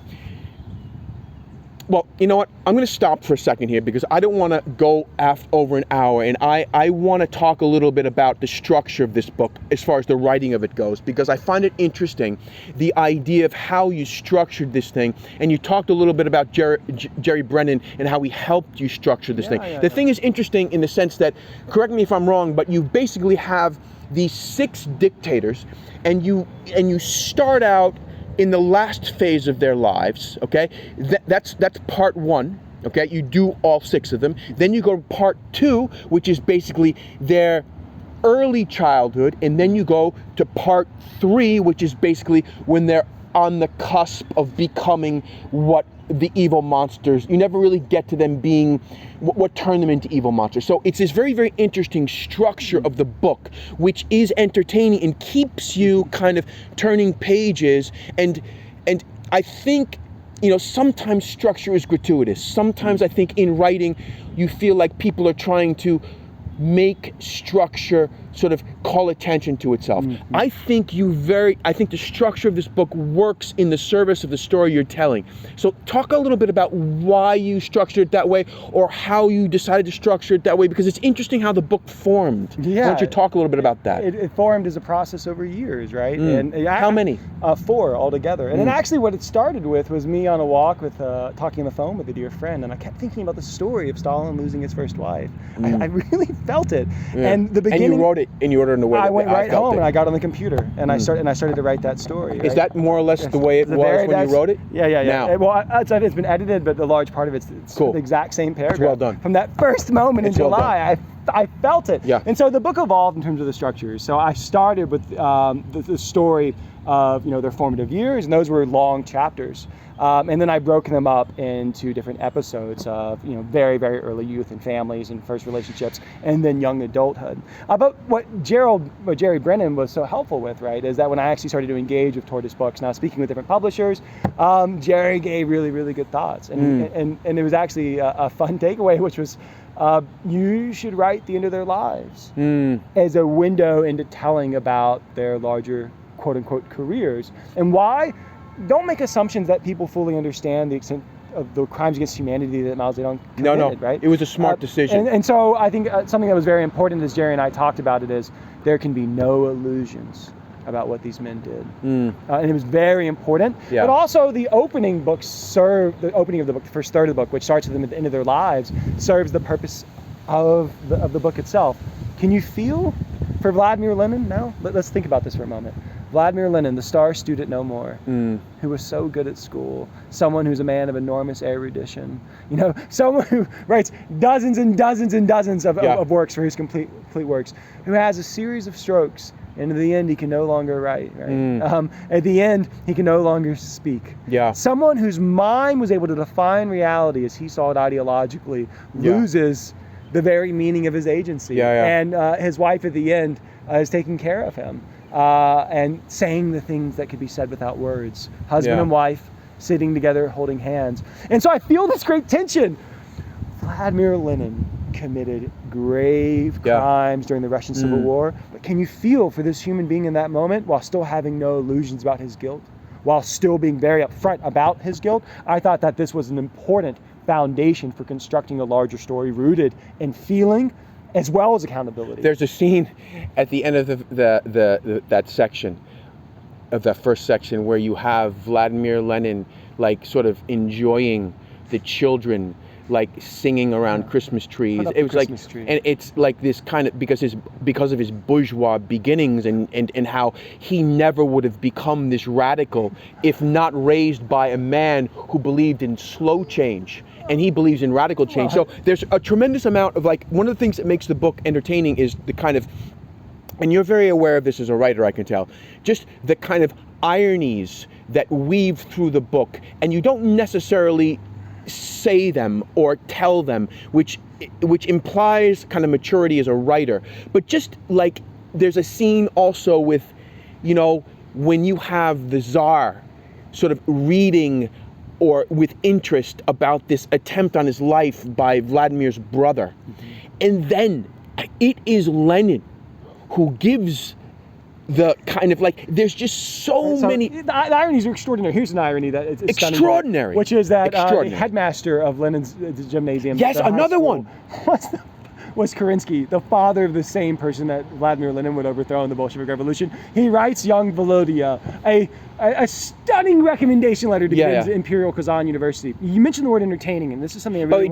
well, you know what? I'm going to stop for a second here because I don't want to go over an hour, and I want to talk a little bit about the structure of this book as far as the writing of it goes, because I find it interesting, the idea of how you structured this thing, and you talked a little bit about Jerry Brennan and how he helped you structure this thing. The thing is interesting in the sense that, correct me if I'm wrong, but you basically have these 6 dictators, and you start out in the last phase of their lives, okay? That's part 1, okay? You do all 6 of them. Then you go to part 2, which is basically their early childhood, and then you go to part 3, which is basically when they're on the cusp of becoming what the evil monsters. You never really get to them being what turned them into evil monsters. So it's this very, very interesting structure of the book, which is entertaining and keeps you kind of turning pages. And I think, sometimes structure is gratuitous. Sometimes I think in writing, you feel like people are trying to make structure sort of call attention to itself. I think the structure of this book works in the service of the story you're telling. So talk a little bit about why you structured it that way, or how you decided to structure it that way, because it's interesting how the book formed. Why don't you talk a little bit about that? It formed as a process over years, right? And how many? 4 altogether. And then actually what it started with was me on a walk with, talking on the phone with a dear friend, and I kept thinking about the story of Stalin losing his first wife. I really felt it. And the beginning... And you wrote it in order in the way I went right home and I got on the computer and I started to write that story. Is that more or less the way it was when you wrote it? Yeah. Now. Well, it's been edited, but the large part of it's cool. The exact same paragraph. It's well done. From that first moment in July, I felt it. Yeah. And so the book evolved in terms of the structures. So I started with the story of their formative years, and those were long chapters. And then I broke them up into different episodes of very, very early youth and families and first relationships, and then young adulthood. But what Jerry Brennan was so helpful with, right, is that when I actually started to engage with Tortoise Books, now speaking with different publishers, Jerry gave really, really good thoughts, and there was actually a fun takeaway, which was you should write the end of their lives as a window into telling about their larger quote-unquote careers. And why? Don't make assumptions that people fully understand the extent of the crimes against humanity that Mao Zedong committed, right? It was a smart decision. And so I think something that was very important, as Jerry and I talked about it, is there can be no illusions about what these men did. And it was very important. Yeah. But also the opening of the book, the first third of the book, which starts with them at the end of their lives, serves the purpose of the book itself. Can you feel for Vladimir Lenin now? Let's think about this for a moment. Vladimir Lenin, the star student no more, who was so good at school, someone who's a man of enormous erudition, someone who writes dozens and dozens and dozens of works for his complete works, who has a series of strokes, and in the end he can no longer write, right? At the end he can no longer speak. Yeah. Someone whose mind was able to define reality as he saw it ideologically loses the very meaning of his agency. And his wife at the end is taking care of him. And saying the things that could be said without words. Husband and wife sitting together holding hands. And so I feel this great tension. Vladimir Lenin committed grave crimes during the Russian Civil War, but can you feel for this human being in that moment while still having no illusions about his guilt, while still being very upfront about his guilt? I thought that this was an important foundation for constructing a larger story rooted in feeling as well as accountability. There's a scene at the end of that section, of that first section, where you have Vladimir Lenin like sort of enjoying the children like singing around Christmas trees. It was like, and it's like this kind of because of his bourgeois beginnings and how he never would have become this radical if not raised by a man who believed in slow change. And he believes in radical change. So there's a tremendous amount of one of the things that makes the book entertaining is the kind of, and you're very aware of this as a writer, I can tell, just the kind of ironies that weave through the book, and you don't necessarily say them or tell them, which implies kind of maturity as a writer. But just like there's a scene also with, when you have the Tsar sort of reading or with interest about this attempt on his life by Vladimir's brother. And then it is Lenin who gives the kind of there's just so many... The ironies are extraordinary. Here's an irony that it's extraordinary. Which is that the headmaster of Lenin's gymnasium... Yes, another one! Was Kerensky, the father of the same person that Vladimir Lenin would overthrow in the Bolshevik Revolution. He writes young Volodya a stunning recommendation letter to get into Imperial Kazan University. You mentioned the word entertaining, and this is something I really...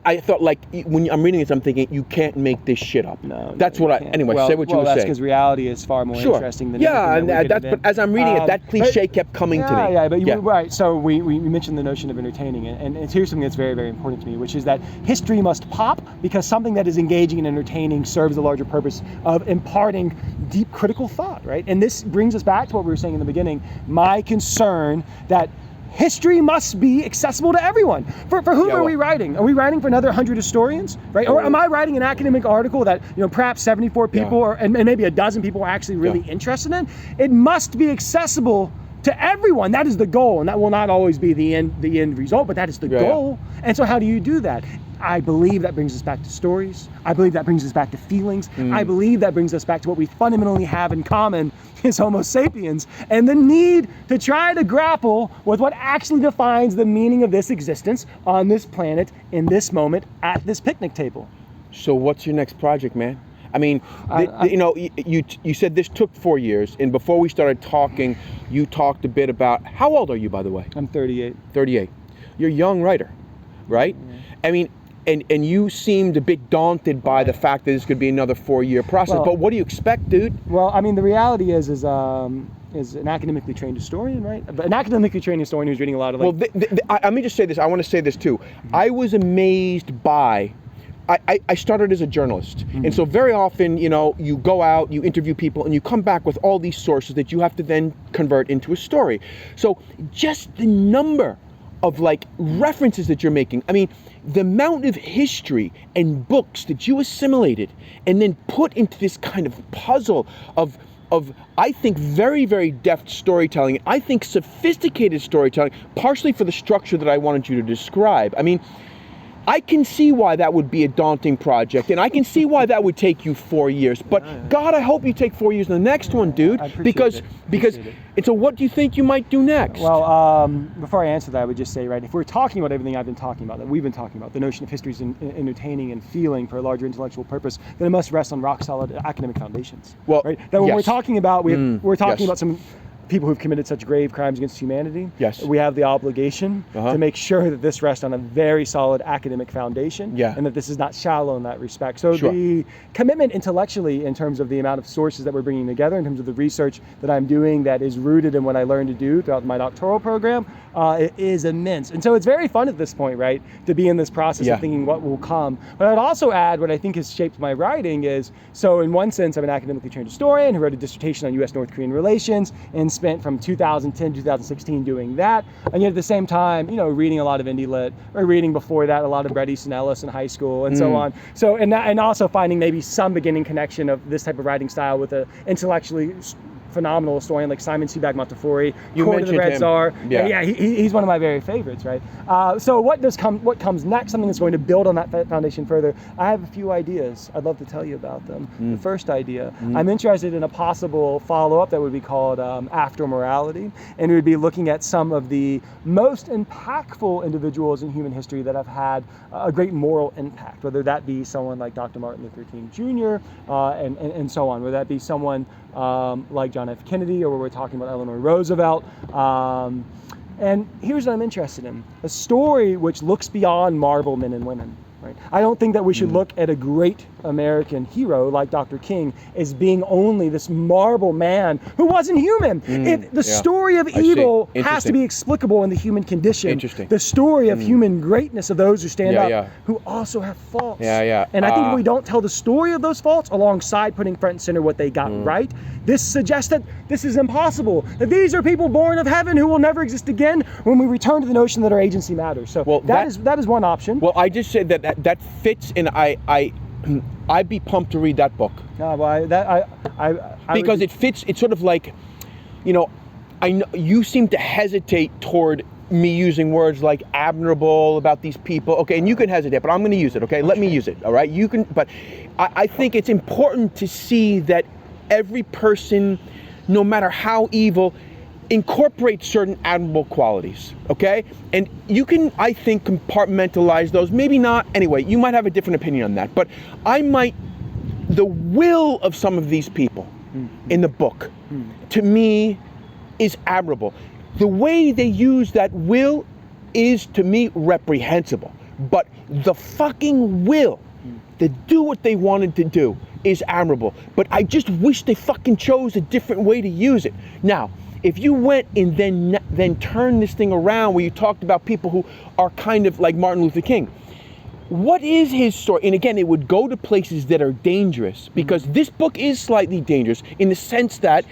I thought, when I'm reading this, I'm thinking, you can't make this shit up. No. That's what anyway, say what you were saying. That's because reality is far more interesting than but as I'm reading it, that cliche kept coming to me. Right, so we mentioned the notion of entertaining, and here's something that's very, very important to me, which is that history must pop because something that is engaging and entertaining serves the larger purpose of imparting deep critical thought, right? And this brings us back to what we were saying in the beginning, my concern that history must be accessible to everyone. For whom are we writing? Are we writing for another 100 historians, right? Or am I writing an academic article that perhaps 74 people and maybe a dozen people are actually really interested in? It must be accessible to everyone. That is the goal, and that will not always be the end result, but that is the goal. And so how do you do that? I believe that brings us back to stories. I believe that brings us back to feelings. I believe that brings us back to what we fundamentally have in common as Homo sapiens, and the need to try to grapple with what actually defines the meaning of this existence on this planet, in this moment, at this picnic table. So what's your next project, man? I mean, you said this took 4 years, and before we started talking, you talked a bit about, how old are you, by the way? I'm 38. 38. You're a young writer, right? Yeah. I mean, and you seemed a bit daunted by the fact that this could be another 4-year process, but what do you expect, dude? Well, I mean, the reality is an academically trained historian, right? But an academically trained historian who's reading a lot of let me just say this. I want to say this too. I was amazed by I started as a journalist. And so very often, you know, you go out, you interview people, and you come back with all these sources that you have to then convert into a story. So just the number of like references that you're making, I mean, the amount of history and books that you assimilated and then put into this kind of puzzle of I think very, very deft storytelling, I think sophisticated storytelling, partially for the structure that I wanted you to describe. I mean, I can see why that would be a daunting project, and I can see why that would take you 4 years. But God, I hope you take 4 years in the next one, dude. Because and so what do you think you might do next? Well, before I answer that, I would just say, right, if we're talking about everything I've been talking about, that we've been talking about, the notion of history is entertaining and feeling for a larger intellectual purpose, then it must rest on rock solid academic foundations. Well, right? That when we're talking about, we're talking about some people who've committed such grave crimes against humanity. Yes. We have the obligation to make sure that this rests on a very solid academic foundation, and that this is not shallow in that respect. So the commitment intellectually, in terms of the amount of sources that we're bringing together, in terms of the research that I'm doing that is rooted in what I learned to do throughout my doctoral program, it is immense. And so it's very fun at this point, right, to be in this process of thinking what will come. But I'd also add what I think has shaped my writing is, so in one sense, I'm an academically trained historian who wrote a dissertation on U.S.-North Korean relations and spent from 2010 to 2016 doing that, and yet at the same time, you know, reading a lot of indie lit, or reading before that a lot of Bret Easton Ellis in high school and so on. So and also finding maybe some beginning connection of this type of writing style with a intellectually phenomenal historian like Simon Sebag Montefiore, Court of the Red Czar. He's one of my very favorites, right? So what comes next? Something that's going to build on that foundation further. I have a few ideas. I'd love to tell you about them. The first idea, I'm interested in a possible follow-up that would be called After Morality, and it would be looking at some of the most impactful individuals in human history that have had a great moral impact, whether that be someone like Dr. Martin Luther King Jr. And so on, whether that be someone like John F. Kennedy, or where we're talking about Eleanor Roosevelt. And here's what I'm interested in: a story which looks beyond marble men and women. Right? I don't think that we should look at a great American hero like Dr. King as being only this marble man who wasn't human. The story of evil has to be explicable in the human condition. The story of human greatness of those who stand up, who also have faults. And I think if we don't tell the story of those faults alongside putting front and center what they got right, this suggests that this is impossible. That these are people born of heaven who will never exist again when we return to the notion that our agency matters. So that is one option. Well, I just said that fits, and I'd be pumped to read that book. Because it fits. It's sort of like, you know, I know you seem to hesitate toward me using words like admirable about these people. Okay, and you can hesitate, but I'm going to use it. Okay, let me use it. All right, you can. But I think it's important to see that every person, no matter how evil, incorporate certain admirable qualities, okay? And you can, I think, compartmentalize those. Maybe not. Anyway, you might have a different opinion on that. But the will of some of these people in the book, to me, is admirable. The way they use that will is, to me, reprehensible. But the fucking will to do what they wanted to do is admirable. But I just wish they fucking chose a different way to use it. Now, if you went and then turned this thing around where you talked about people who are kind of like Martin Luther King, what is his story? And again, it would go to places that are dangerous, because this book is slightly dangerous in the sense that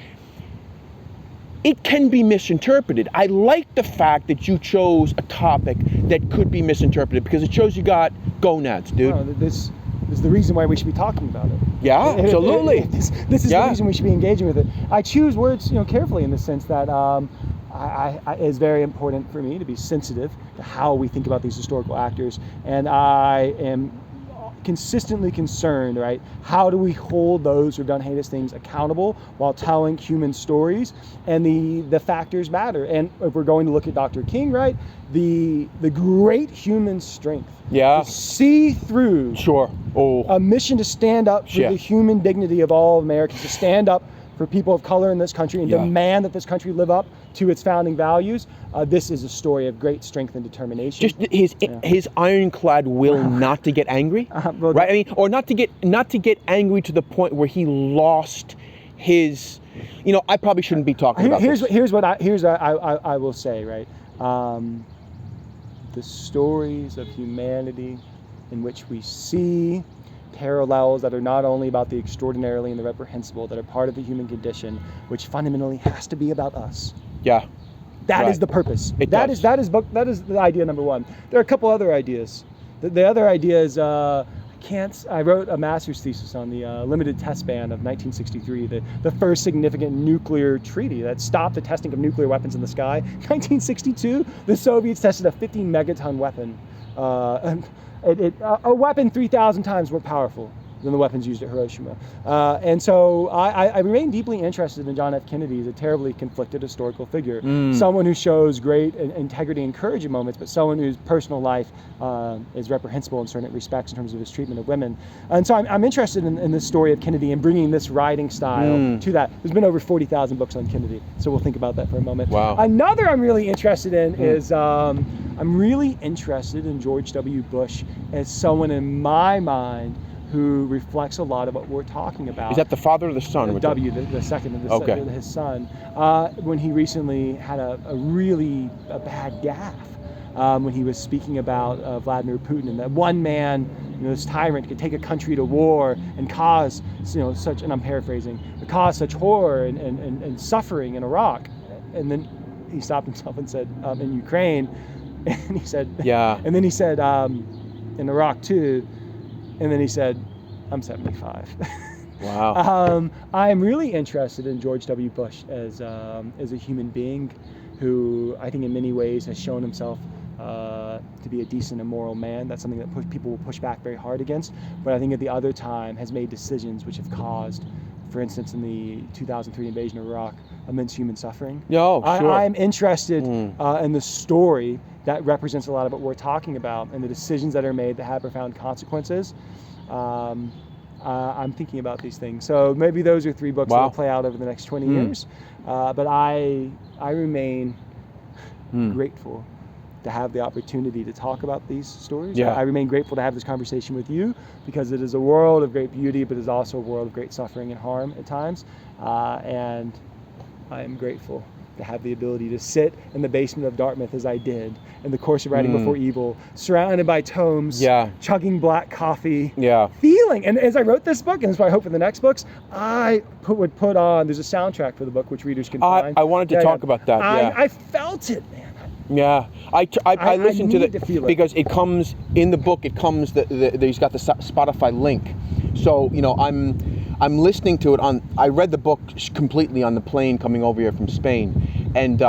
it can be misinterpreted. I like the fact that you chose a topic that could be misinterpreted, because it shows you got gonads, dude. No, this is the reason why we should be talking about it. Yeah, absolutely. This is the reason we should be engaging with it. I choose words, carefully, in the sense that it's very important for me to be sensitive to how we think about these historical actors, and I am consistently concerned, right? How do we hold those who've done heinous things accountable while telling human stories? And the factors matter. And if we're going to look at Dr. King, right, the great human strength, to see through a mission to stand up for the human dignity of all Americans, to stand up for people of color in this country and demand that this country live up to its founding values. This is a story of great strength and determination. Just his ironclad will not to get angry, right? I mean, or not to get angry to the point where he lost his. I probably shouldn't be talking about this. Here's what I will say, right? The stories of humanity in which we see parallels that are not only about the extraordinary and the reprehensible, that are part of the human condition, which fundamentally has to be about us. Yeah. That is the purpose. It that does. is the idea number one. There are a couple other ideas. The other idea is I wrote a master's thesis on the limited test ban of 1963, the first significant nuclear treaty that stopped the testing of nuclear weapons in the sky. 1962, the Soviets tested a 50 megaton weapon, a weapon 3,000 times more powerful than the weapons used at Hiroshima. And so I remain deeply interested in John F. Kennedy as a terribly conflicted historical figure. Someone who shows great integrity and courage in moments, but someone whose personal life is reprehensible in certain respects in terms of his treatment of women. And so I'm interested in this story of Kennedy and bringing this writing style to that. There's been over 40,000 books on Kennedy, so we'll think about that for a moment. Wow. Another I'm really interested in is I'm really interested in George W. Bush as someone in my mind who reflects a lot of what we're talking about. Is that the father or the son? W, the second, and his son. When he recently had a really bad gaffe, when he was speaking about Vladimir Putin, and that one man, this tyrant, could take a country to war and cause, such, and I'm paraphrasing, cause such horror and suffering in Iraq. And then he stopped himself and said, in Ukraine, and he said, yeah. And then he said, in Iraq too. And then he said, I'm 75. Wow. I'm really interested in George W. Bush as a human being who I think in many ways has shown himself to be a decent and moral man. That's something that people will push back very hard against. But I think at the other time has made decisions which have caused, for instance, in the 2003 invasion of Iraq, immense human suffering. Sure. I'm interested in the story that represents a lot of what we're talking about and the decisions that are made that have profound consequences. I'm thinking about these things. So maybe those are three books that will play out over the next 20 years. But I remain grateful to have the opportunity to talk about these stories. Yeah. I remain grateful to have this conversation with you because it is a world of great beauty, but it's also a world of great suffering and harm at times. And I am grateful to have the ability to sit in the basement of Dartmouth as I did in the course of writing Before Evil, surrounded by tomes, chugging black coffee, feeling. And as I wrote this book, and as I hope for the next books, I would put on, there's a soundtrack for the book which readers can find. I wanted to talk about that, I felt it, man. Yeah, I listened to it because it comes in the book. It comes he's got the Spotify link, so I'm listening to it on. I read the book completely on the plane coming over here from Spain, and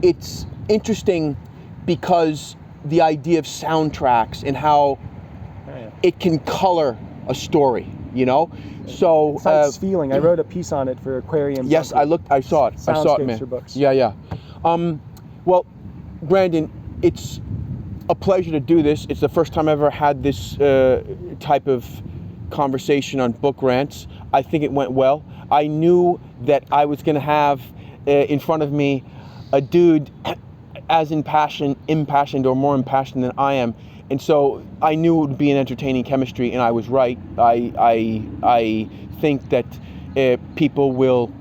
it's interesting because the idea of soundtracks and how it can color a story. So it's like feeling. I wrote a piece on it for Aquarium. Yes, I saw it. Soundscapes man. for books. Yeah. Well, Brandon, it's a pleasure to do this. It's the first time I've ever had this type of conversation on book rants. I think it went well. I knew that I was going to have in front of me a dude as impassioned or more impassioned than I am. And so I knew it would be an entertaining chemistry, and I was right. I think that people will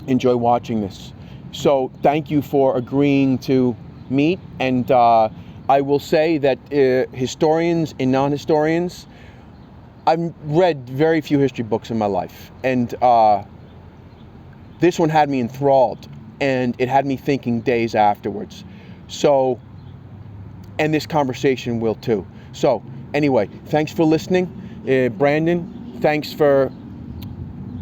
enjoy watching this. So thank you for agreeing to meet. And I will say that historians and non-historians, I've read very few history books in my life. And this one had me enthralled, and it had me thinking days afterwards. So, and this conversation will too. So anyway, thanks for listening. Brandon, thanks for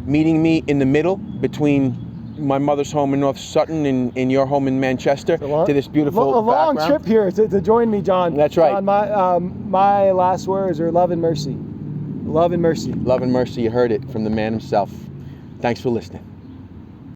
meeting me in the middle between my mother's home in North Sutton and your home in Manchester to this beautiful long background. trip here to join me, John. That's right. John, my last words are love and mercy. Love and mercy. Love and mercy. You heard it from the man himself. Thanks for listening.